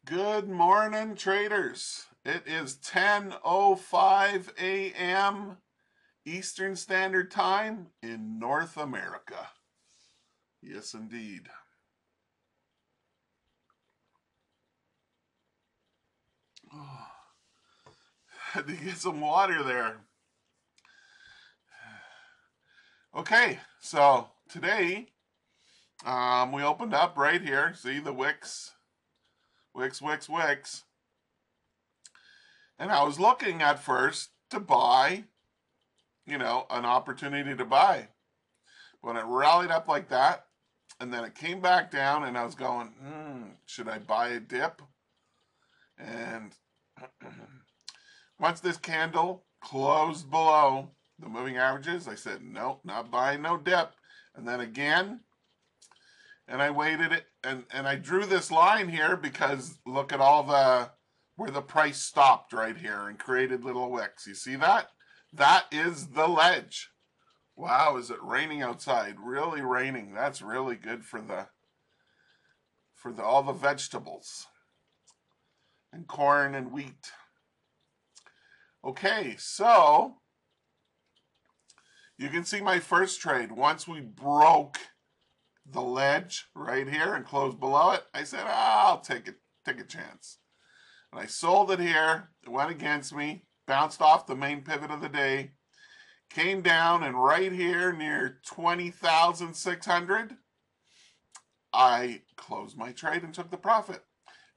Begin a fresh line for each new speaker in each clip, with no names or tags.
Good morning, traders. It is 10:05 a.m. Eastern Standard Time in North America. Yes, indeed. Oh, had to get some water there. Okay, so today we opened up right here. See the wicks. And I was looking at first to buy, an opportunity to buy. When it rallied up like that, and then it came back down, and I was going, should I buy a dip? And once this candle closed below the moving averages, I said, nope, not buying no dip. And then again, and I waited it, and I drew this line here because look at all where the price stopped right here and created little wicks. You see that? That is the ledge. Wow, is it raining outside? Really raining. That's really good for all the vegetables and corn and wheat. Okay, so you can see my first trade. Once we broke the ledge right here and closed below it, I said, I'll take a chance. And I sold it here. It went against me, bounced off the main pivot of the day, came down, and right here near 20,600, I closed my trade and took the profit.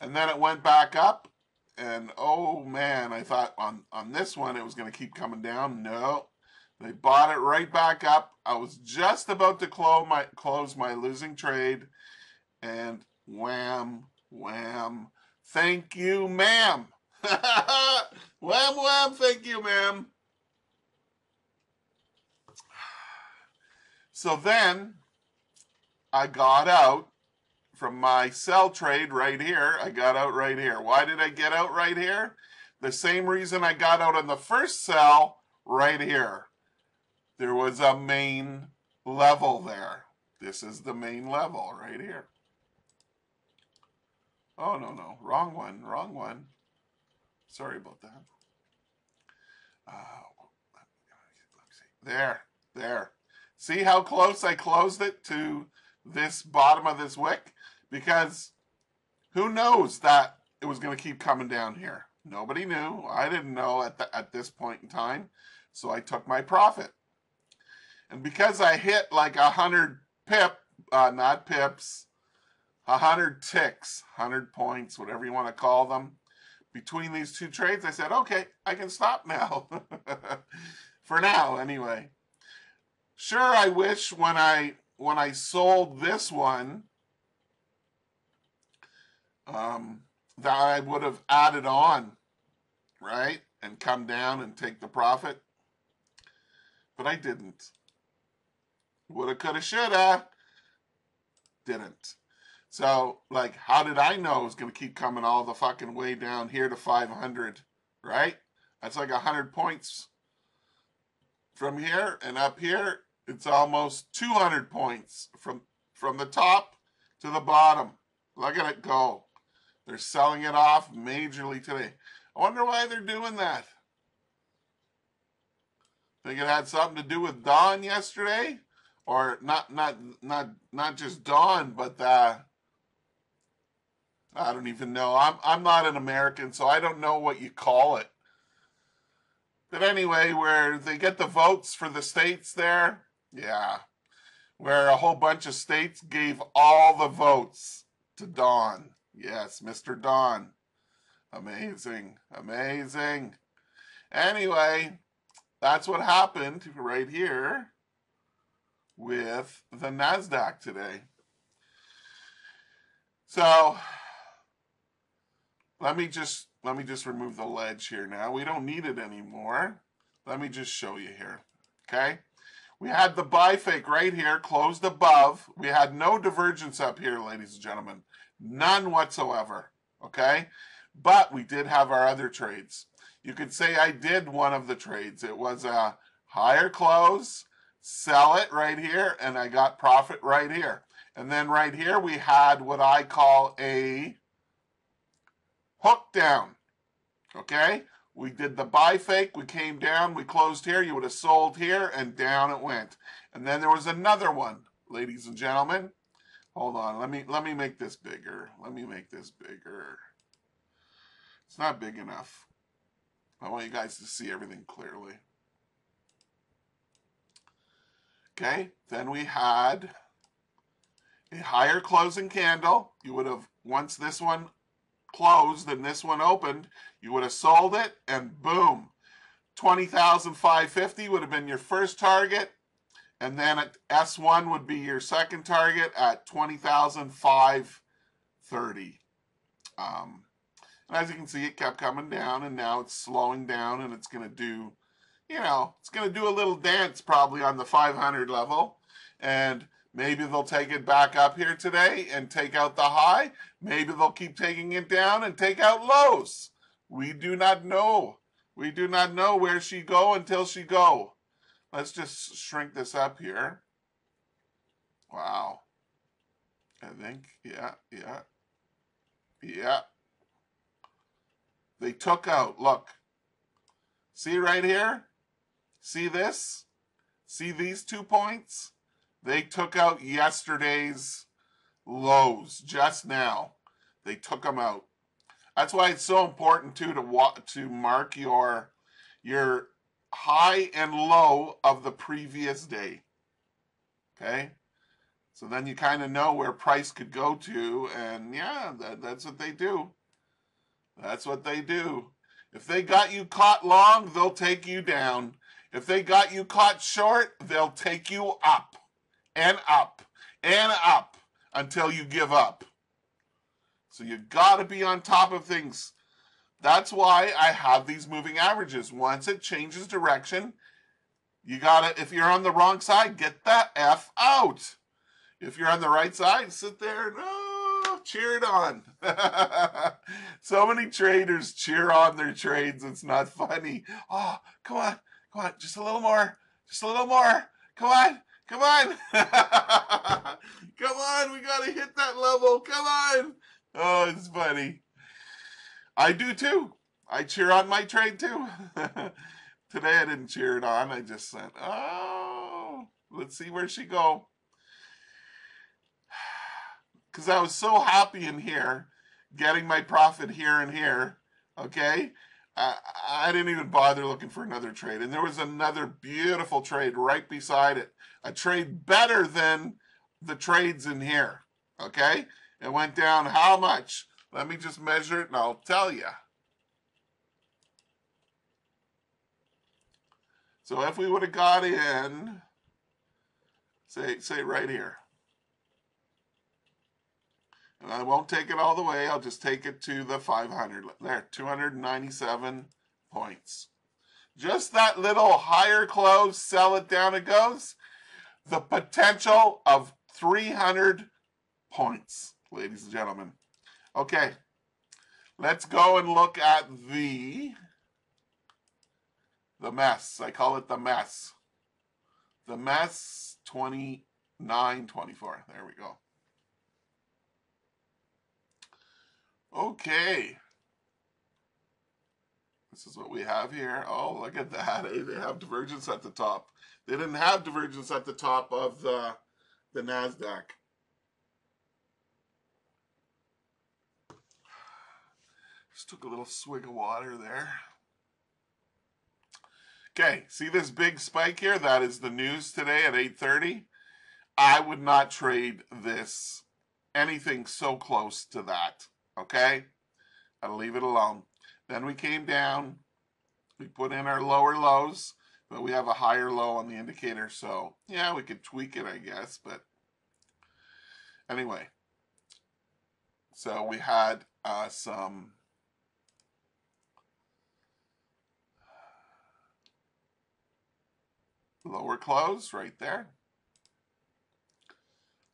And then it went back up, and oh man, I thought on this one it was going to keep coming down. No, they bought it right back up. I was just about to close my losing trade, and wham, wham, thank you, ma'am. Wham, wham, thank you, ma'am. So then I got out from my sell trade right here. I got out right here. Why did I get out right here? The same reason I got out on the first sell right here. There was a main level there. This is the main level right here. Oh, no. Wrong one. Sorry about that. There. See how close I closed it to this bottom of this wick? Because who knows that it was going to keep coming down here? Nobody knew. I didn't know at this point in time. So I took my profit. And because I hit like 100 not pips, 100 ticks, 100 points, whatever you want to call them, between these two trades, I said, okay, I can stop now. For now, anyway. Sure, I wish when I sold this one, that I would have added on, right? And come down and take the profit. But I didn't. Woulda, coulda, shoulda. Didn't. So, like, how did I know it was going to keep coming all the fucking way down here to 500, right? That's like 100 points from here, and up here, it's almost 200 points from the top to the bottom. Look at it go. They're selling it off majorly today. I wonder why they're doing that. Think it had something to do with Dawn yesterday? Or not just Dawn, but I don't even know. I'm not an American, so I don't know what you call it. But anyway, where they get the votes for the states there, yeah, where a whole bunch of states gave all the votes to Dawn. Yes, Mr. Dawn. Amazing. Anyway, that's what happened right here with the NASDAQ today. So let me just remove the ledge here now. We don't need it anymore. Let me just show you here. Okay? We had the buy fake right here, closed above. We had no divergence up here, ladies and gentlemen. None whatsoever. Okay? But we did have our other trades. You could say I did one of the trades. It was a higher close, sell it right here, and I got profit right here. And then right here we had what I call a hook down. Okay? We did the buy fake, we came down, we closed here, you would have sold here, and down it went. And then there was another one, ladies and gentlemen. Hold on, let me make this bigger. Let me make this bigger. It's not big enough. I want you guys to see everything clearly. Okay, then we had a higher closing candle. You would have, once this one closed and this one opened, you would have sold it, and boom, 20,550 would have been your first target, and then at S1 would be your second target at 20,530. And as you can see, it kept coming down, and now it's slowing down, and it's going to do, it's going to do a little dance probably on the 500 level, and maybe they'll take it back up here today and take out the high. Maybe they'll keep taking it down and take out lows. We do not know. We do not know where she go until she go. Let's just shrink this up here. Wow. I think, yeah. They took out, look. See right here? See this? See these 2 points? They took out yesterday's lows just now. They took them out. That's why it's so important too to mark your high and low of the previous day. Okay? So then you kind of know where price could go to, and yeah, that's what they do. That's what they do. If they got you caught long, they'll take you down. If they got you caught short, they'll take you up and up and up until you give up. So you got to be on top of things. That's why I have these moving averages. Once it changes direction, you got to, if you're on the wrong side, get the F out. If you're on the right side, sit there and cheer it on. So many traders cheer on their trades. It's not funny. Oh, come on, just a little more, come on. Come on, we got to hit that level. Come on. Oh, it's funny. I do too. I cheer on my trade too. Today I didn't cheer it on. I just said, oh, let's see where she go. Because I was so happy in here, getting my profit here and here, okay? I didn't even bother looking for another trade. And there was another beautiful trade right beside it. A trade better than the trades in here, okay? It went down how much? Let me just measure it and I'll tell you. So if we would have got in, say right here. And I won't take it all the way. I'll just take it to the 500. There, 297 points. Just that little higher close, sell it down it goes. The potential of 300 points, ladies and gentlemen. Okay, let's go and look at the mess. I call it the mess. The mess 2924. There we go. Okay. This is what we have here. Oh, look at that. They have divergence at the top. They didn't have divergence at the top of the NASDAQ. Just took a little swig of water there. Okay, see this big spike here? That is the news today at 8:30. I would not trade this, anything so close to that, okay? I'll leave it alone. Then we came down, we put in our lower lows, but we have a higher low on the indicator, so yeah, we could tweak it, I guess, but anyway. So we had some lower close right there.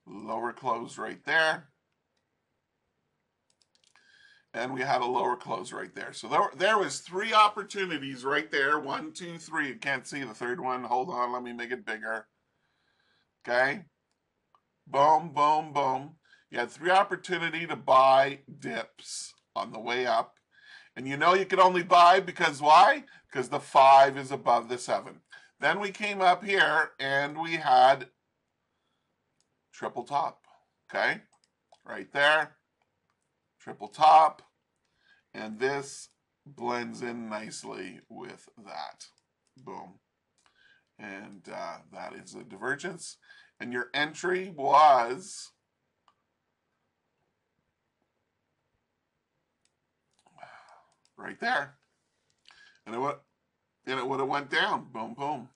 Lower close right there. And we had a lower close right there. So there was 3 opportunities right there. 1, 2, 3. You can't see the third one. Hold on. Let me make it bigger. Okay. Boom, boom, boom. You had 3 opportunities to buy dips. on the way up. And you know you could only buy because why? Because the 5 is above the 7. Then we came up here and we had triple top. Okay? Right there. Triple top. And this blends in nicely with that. Boom. And that is a divergence. And your entry was right there. And it would have went down. Boom, boom.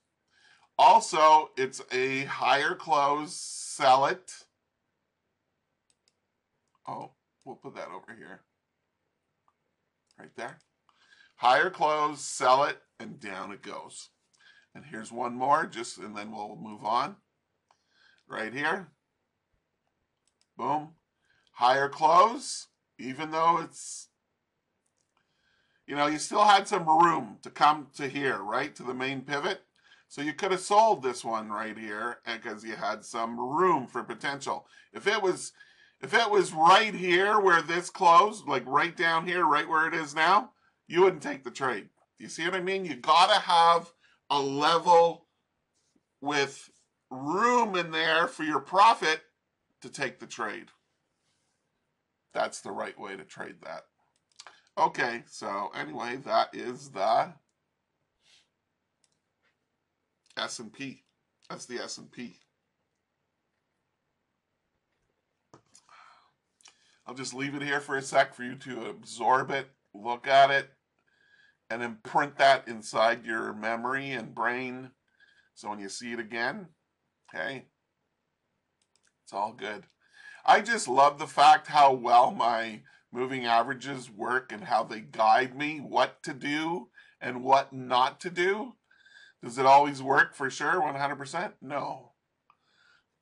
Also, it's a higher close, sell it. Oh, we'll put that over here. Right there. Higher close, sell it, and down it goes. And here's one more, and then we'll move on. Right here. Boom. Higher close, even though it's, you still had some room to come to here, right? To the main pivot. So you could have sold this one right here because you had some room for potential. If it was right here where this closed, like right down here, right where it is now, you wouldn't take the trade. Do you see what I mean? You gotta have a level with room in there for your profit to take the trade. That's the right way to trade that. Okay, so anyway, that is the S&P. That's the S&P. I'll just leave it here for a sec for you to absorb it, look at it, and imprint that inside your memory and brain. So when you see it again, okay, it's all good. I just love the fact how well my moving averages work and how they guide me what to do and what not to do. Does it always work for sure, 100%? No.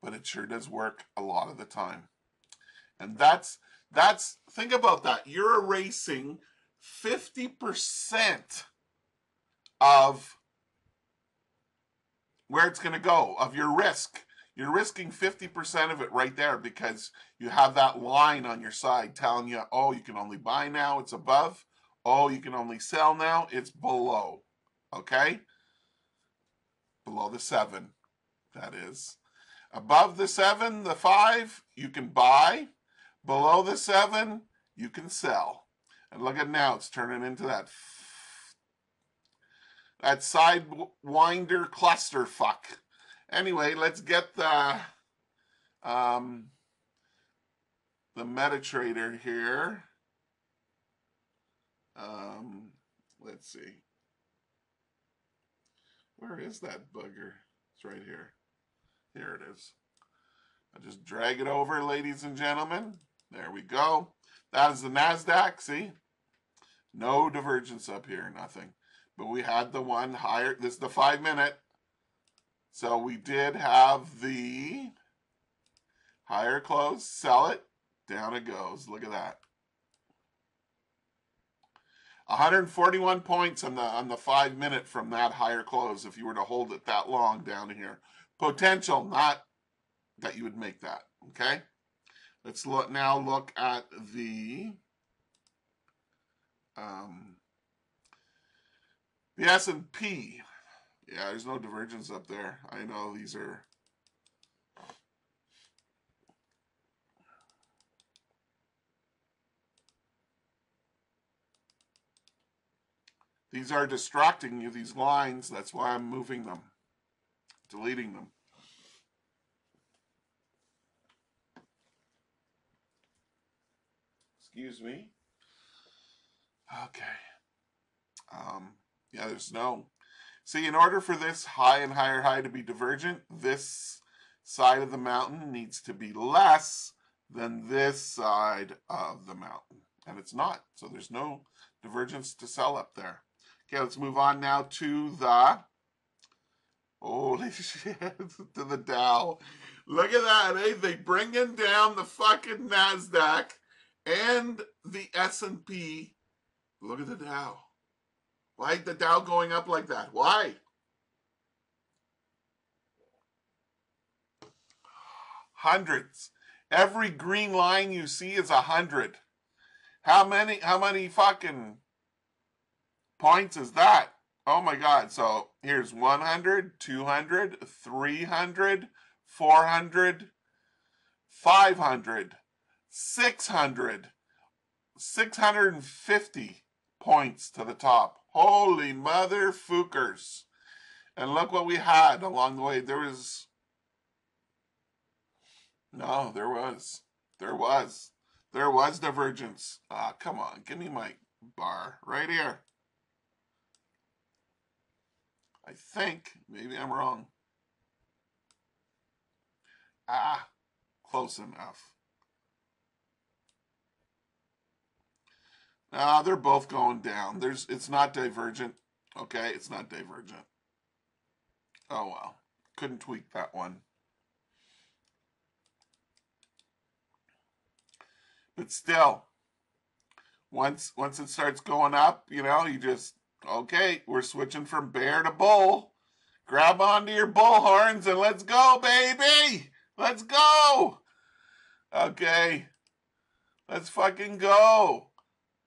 But it sure does work a lot of the time. And think about that. You're erasing 50% of where it's going to go, of your risk. You're risking 50% of it right there because you have that line on your side telling you, oh, you can only buy now, it's above. Oh, you can only sell now, it's below. Okay? Below the 7, that is. Above the 7, the 5, you can buy. Below the 7, you can sell. And look at now, it's turning into that sidewinder clusterfuck. Anyway, let's get the MetaTrader here. Let's see. Where is that bugger? It's right here. Here it is. I'll just drag it over, ladies and gentlemen. There we go. That is the NASDAQ. See? No divergence up here, nothing. But we had the one higher. This is the 5-minute. So we did have the higher close, sell it, down it goes. Look at that. 141 points on the 5-minute from that higher close if you were to hold it that long down here. Potential, not that you would make that. Okay? Let's now look at the S&P. Yeah, there's no divergence up there. I know these are distracting you, these lines. That's why I'm moving them, deleting them. Excuse me. Okay. Yeah, there's no. See, in order for this high and higher high to be divergent, this side of the mountain needs to be less than this side of the mountain. And it's not. So there's no divergence to sell up there. Okay, let's move on now to the, holy shit, to the Dow. Look at that, eh? They bringing down the fucking NASDAQ and the S&P. Look at the Dow. Why is the Dow going up like that? Why? Hundreds. Every green line you see is 100. How many fucking points is that? Oh my God. So here's 100, 200, 300, 400, 500, 600, 650 points to the top. Holy mother fookers. And look what we had along the way. There was divergence. Ah, come on. Give me my bar right here. I think. Maybe I'm wrong. Ah, close enough. Ah, they're both going down. It's not divergent. Okay, it's not divergent. Oh well. Couldn't tweak that one. But still, once it starts going up, you know, you just, okay, we're switching from bear to bull. Grab onto your bull horns and let's go, baby. Let's go. Okay. Let's fucking go.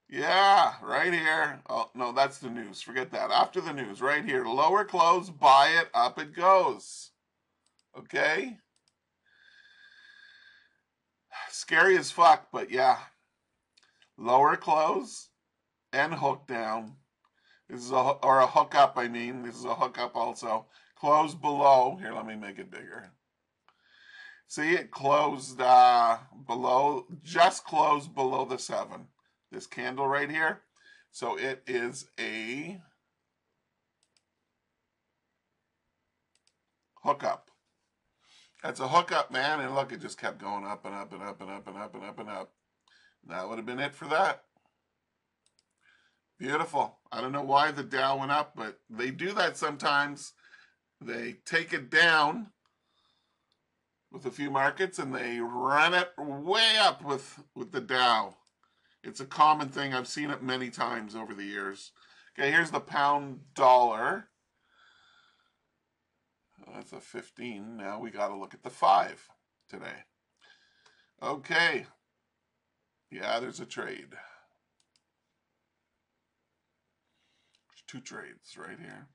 Yeah, right here. Oh, no, that's the news. Forget that. After the news, right here. Lower close, buy it, up it goes. Okay? Scary as fuck, but yeah. Lower close and hook down. This is a hook up, I mean. This is a hook up also. Close below. Here, let me make it bigger. See, it closed below, just closed below the 7. This candle right here. So it is a hookup. That's a hookup, man. And look, it just kept going up and up and up and up and up and up and up. That would have been it for that. Beautiful. I don't know why the Dow went up, but they do that sometimes. They take it down with a few markets and they run it way up with the Dow. It's a common thing. I've seen it many times over the years. Okay, here's the pound dollar. That's a 15. Now we got to look at the 5 today. Okay. Yeah, there's a trade. There's 2 trades right here.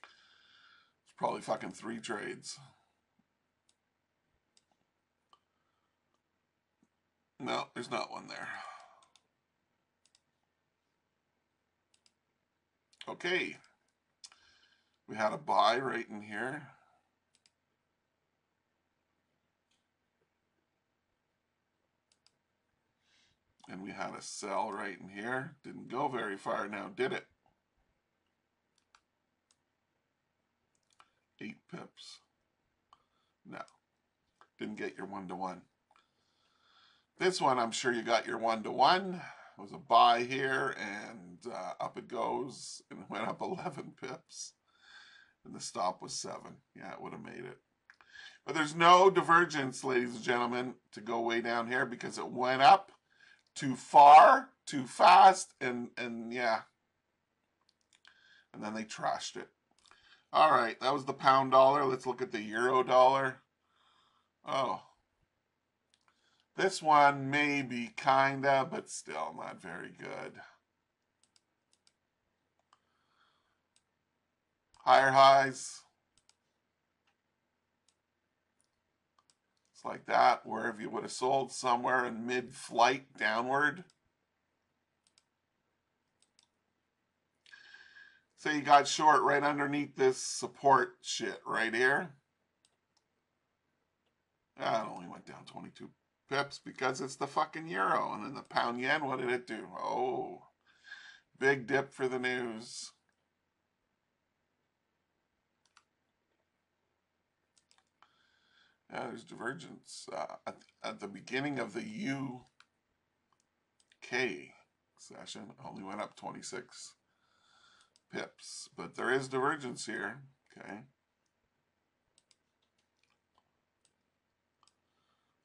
It's probably fucking 3 trades. No, there's not one there. Okay. We had a buy right in here. And we had a sell right in here. Didn't go very far now, did it? 8 pips. No. Didn't get your 1-to-1. This one, I'm sure you got your 1-to-1. It was a buy here, and up it goes, and it went up 11 pips. And the stop was 7. Yeah, it would have made it. But there's no divergence, ladies and gentlemen, to go way down here because it went up too far, too fast, and yeah. And then they trashed it. All right, that was the pound dollar. Let's look at the euro dollar. Oh. This one maybe, kinda, but still not very good. Higher highs. It's like that, where if you would have sold somewhere in mid-flight downward. Say you got short right underneath this support shit right here. It only went down 22 pips because it's the fucking euro. And then the pound yen, what did it do? Oh, big dip for the news. Yeah, there's divergence at the beginning of the UK session. Only went up 26 pips, but there is divergence here. Okay.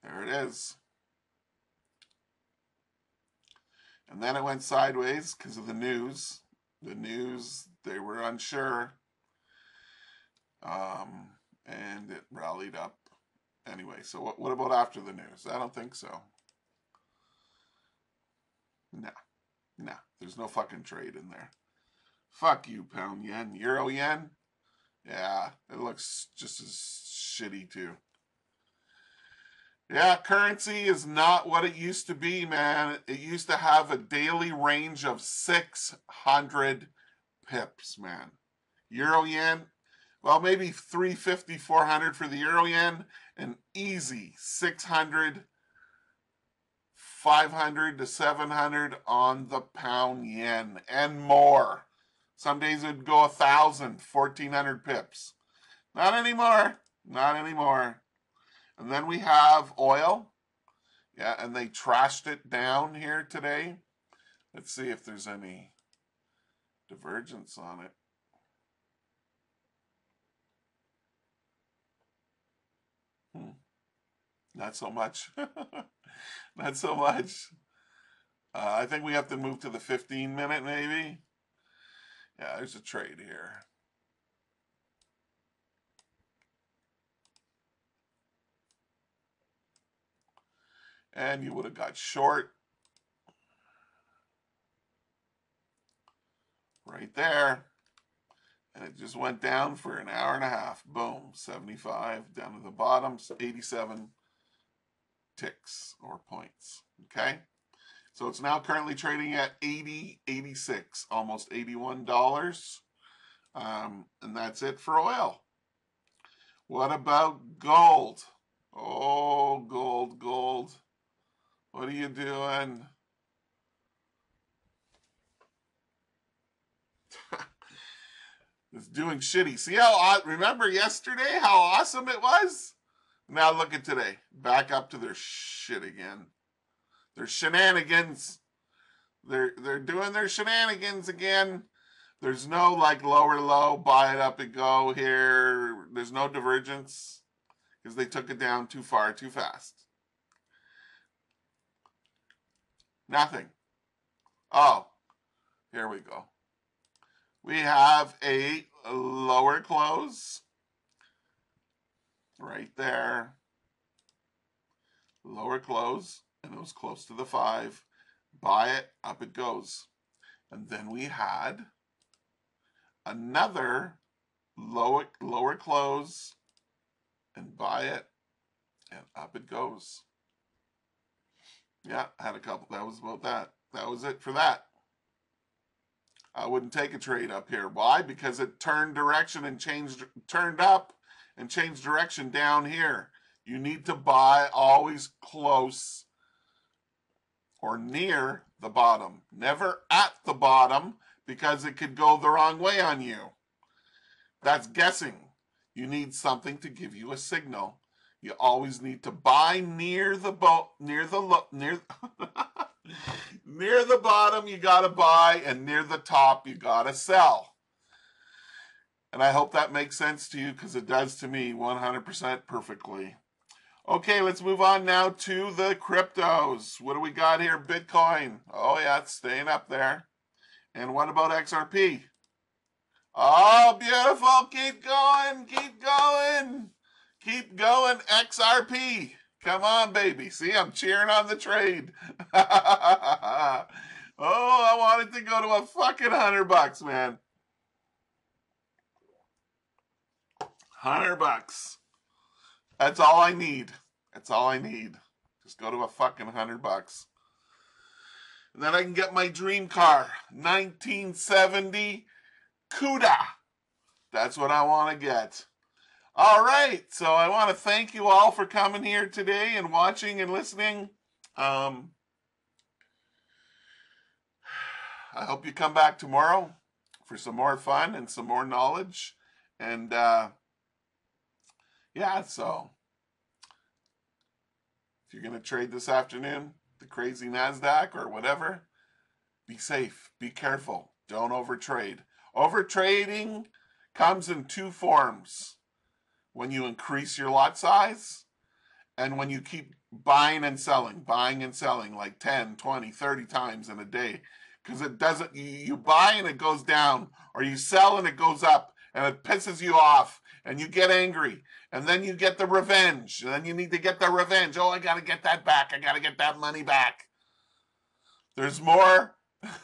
There it is. And then it went sideways because of the news. The news, they were unsure. And it rallied up Anyway, so what about after the news? I don't think so. No, there's no fucking trade in there. Fuck you, pound yen. Euro yen? Yeah, it looks just as shitty too. Yeah, currency is not what it used to be, man. It used to have a daily range of 600 pips, man. Euro yen, well, maybe 350, 400 for the euro yen, and easy 600, 500 to 700 on the pound yen and more. Some days it would go 1,000, 1,400 pips. Not anymore. Not anymore. And then we have oil. Yeah, and they trashed it down here today. Let's see if there's any divergence on it. Not so much. Not so much. I think we have to move to the 15-minute maybe. Yeah, there's a trade here. And you would have got short right there. And it just went down for an hour and a half. Boom, 75 down to the bottom, 87 ticks or points. Okay, so it's now currently trading at 80, 86, almost $81. And that's it for oil. What about gold? Oh, gold. What are you doing? It's doing shitty. See how, remember yesterday how awesome it was? Now look at today. Back up to their shit again. Their shenanigans. They're doing their shenanigans again. There's no like lower low, buy it up and go here. There's no divergence because they took it down too far, too fast. Nothing. Oh, here we go. We have a lower close right there. Lower close, and it was close to the 5. Buy it, up it goes. And then we had another lower close, and buy it, and up it goes. Yeah, I had a couple. That was about that. That was it for that. I wouldn't take a trade up here. Why? Because it turned direction and turned up and changed direction down here. You need to buy always close or near the bottom. Never at the bottom because it could go the wrong way on you. That's guessing. You need something to give you a signal. You always need to buy near the near the bottom you gotta buy, and near the top you gotta sell. And I hope that makes sense to you because it does to me 100% perfectly. Okay, let's move on now to the cryptos. What do we got here? Bitcoin. Oh yeah, it's staying up there. And what about XRP? Oh, beautiful. Keep going. Keep going. Keep going, XRP. Come on, baby. See, I'm cheering on the trade. Oh, I wanted to go to a fucking $100, man. $100. That's all I need. That's all I need. Just go to a fucking $100. And then I can get my dream car. 1970 CUDA. That's what I want to get. All right. So I want to thank you all for coming here today and watching and listening. I hope you come back tomorrow for some more fun and some more knowledge. And yeah, so if you're going to trade this afternoon, the crazy NASDAQ or whatever, be safe, be careful, don't overtrade. Overtrading comes in 2 forms. When you increase your lot size and when you keep buying and selling like 10, 20, 30 times in a day. Because it doesn't, you buy and it goes down, or you sell and it goes up, and it pisses you off, and you get angry, and then you get the revenge, and then you need to get the revenge. Oh, I got to get that back. I got to get that money back. There's more,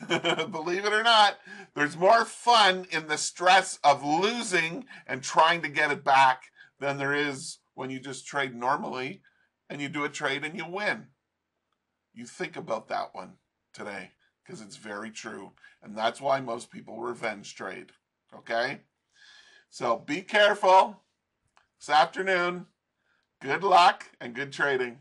believe it or not, there's more fun in the stress of losing and trying to get it back than there is when you just trade normally and you do a trade and you win. You think about that one today because it's very true. And that's why most people revenge trade. Okay? So be careful this afternoon. Good luck and good trading.